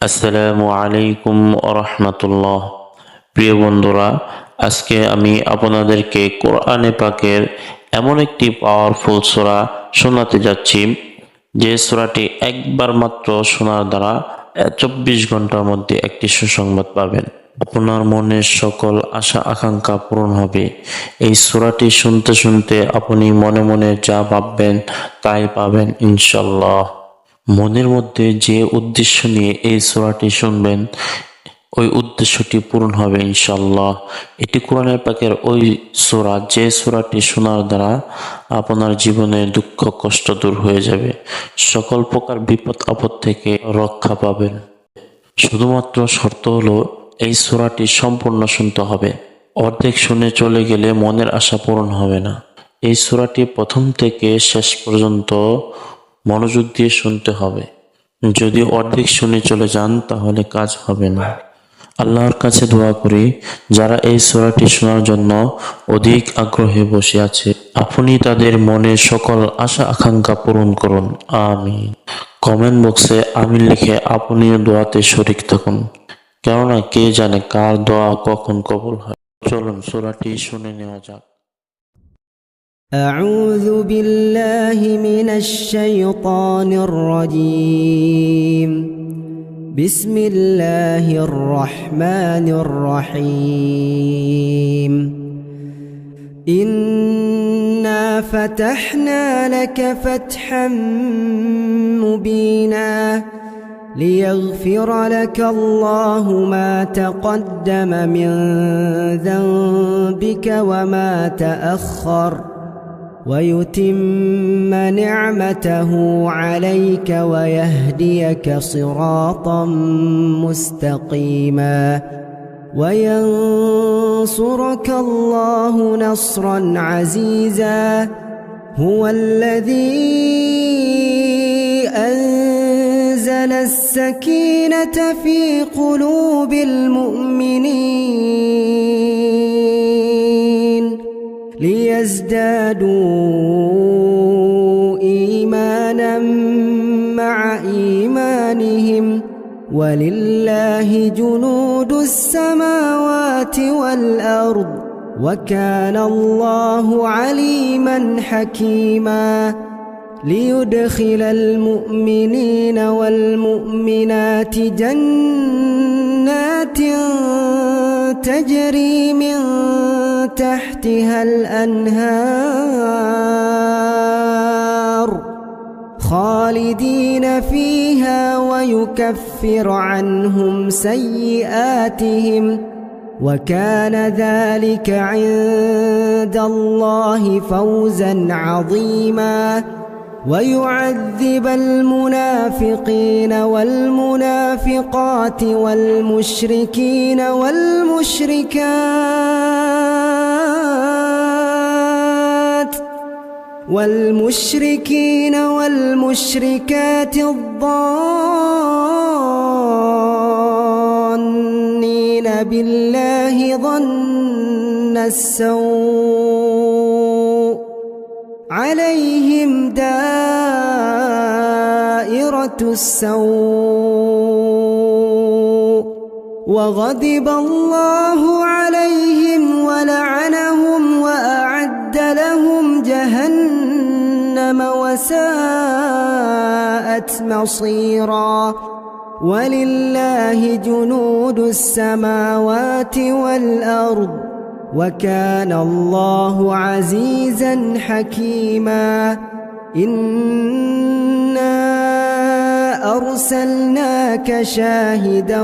আসসালামু আলাইকুম রাহমাতুল্লাহ। প্রিয় বন্ধুরা, আজকে আমি আপনাদেরকে কোরআনে পাকের এমন একটি পাওয়ারফুল সূরা শোনাতে যাচ্ছি, যে সূরাটি একবার মাত্র শোনার দ্বারা 24 ঘন্টার মধ্যে একটি সুসংবাদ পাবেন। আপনার মনের সকল আশা আকাঙ্ক্ষা পূরণ হবে। এই সূরাটি শুনতে শুনতে আপনি মনে মনে যা ভাববেন তাই পাবেন ইনশাল্লাহ। মনের মধ্যে যে উদ্দেশ্য নিয়ে এই সূরাটি শুনবেন, ওই উদ্দেশ্যটি পূরণ হবে ইনশাল্লাহ। এটি কোরআনের পাকের ওই সূরা, যে সূরাটি শোনার দ্বারা আপনার জীবনের দুঃখ কষ্ট দূর হয়ে যাবে, সকল প্রকার বিপদ আপদ থেকে রক্ষা পাবেন। শুধুমাত্র শর্ত হলো এই সূরাটি সম্পূর্ণ শুনতে হবে। অর্ধেক শুনে চলে গেলে মনের আশা পূরণ হবে না। এই সূরাটি প্রথম থেকে শেষ পর্যন্ত মনোযোগ দিয়ে শুনতে হবে। যদি অর্ধেক শুনে চলে যান তাহলে কাজ হবে না। আল্লাহর কাছে দোয়া করি, যারা এই সূরাটি শোনার জন্য অধিক আগ্রহে বসে আছে, আপনি তাদের মনের সকল আশা আকাঙ্ক্ষা পূরণ করুন, আমিন। কমেন্ট বক্সে আমিন লিখে আপনিও দোয়াতে শরীক থাকুন, কেননা কে জানে কার দোয়া কখন কবুল হয়। চলুন সূরাটি শুনে নেওয়া যাক। أعوذ بالله من الشيطان الرجيم. بسم الله الرحمن الرحيم. إنا فتحنا لك فتحا مبينا ليغفر لك الله ما تقدم من ذنبك وما تأخر ويتم نعمته عليك ويهديك صراطا مستقيما وينصرك الله نصرا عزيزا. هو الذي أنزل السكينة في قلوب المؤمنين ليزدادوا إيمانا مع إيمانهم ولله جنود السماوات والأرض وكان الله عليما حكيما. ليدخل المؤمنين والمؤمنات جنات تجري من تحتها الأنهار خالدين فيها ويكفر عنهم سيئاتهم وكان ذلك عند الله فوزا عظيما. ويعذب المنافقين والمنافقات والمشركين والمشركات الظانين بالله ظن السوء عليهم دائرة السوء وغضب الله عليهم ولعنهم وأعد لهم جهنم وساءت مصيرا. ولله جنود السماوات والأرض وكان الله عزيزا حكيما. إنا أرسلناك شاهدا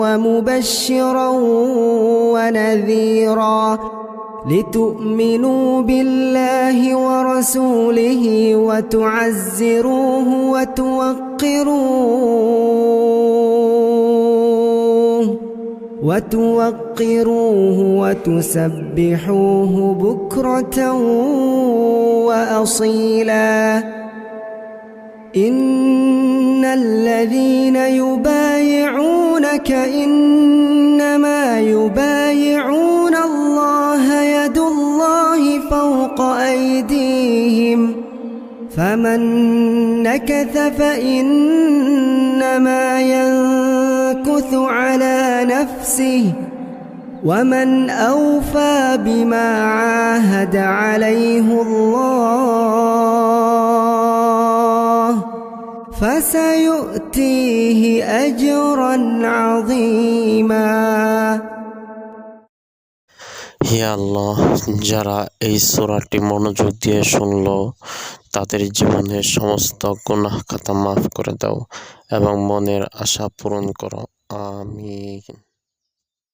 ومبشرا ونذيرا لتؤمنوا بالله ورسوله وتعزروه وتوقروه وتسبحوه بكرة وأصيلا. إن الذين يبايعونك إنما يبايعون الله يد الله فوق أيديهم فمن نكث فإنما ينكث يموت على نفسه ومن أوفى بما عاهد عليه الله فسيؤتيه أجرا عظيما। হে আল্লাহ, যারা এই সূরাটি মনোযোগ দিয়ে শুনলো তাদের জীবনের সমস্ত গুনাহ খাতা মাফ করে দাও এবং মনের আশা পূরণ করো। আমিন।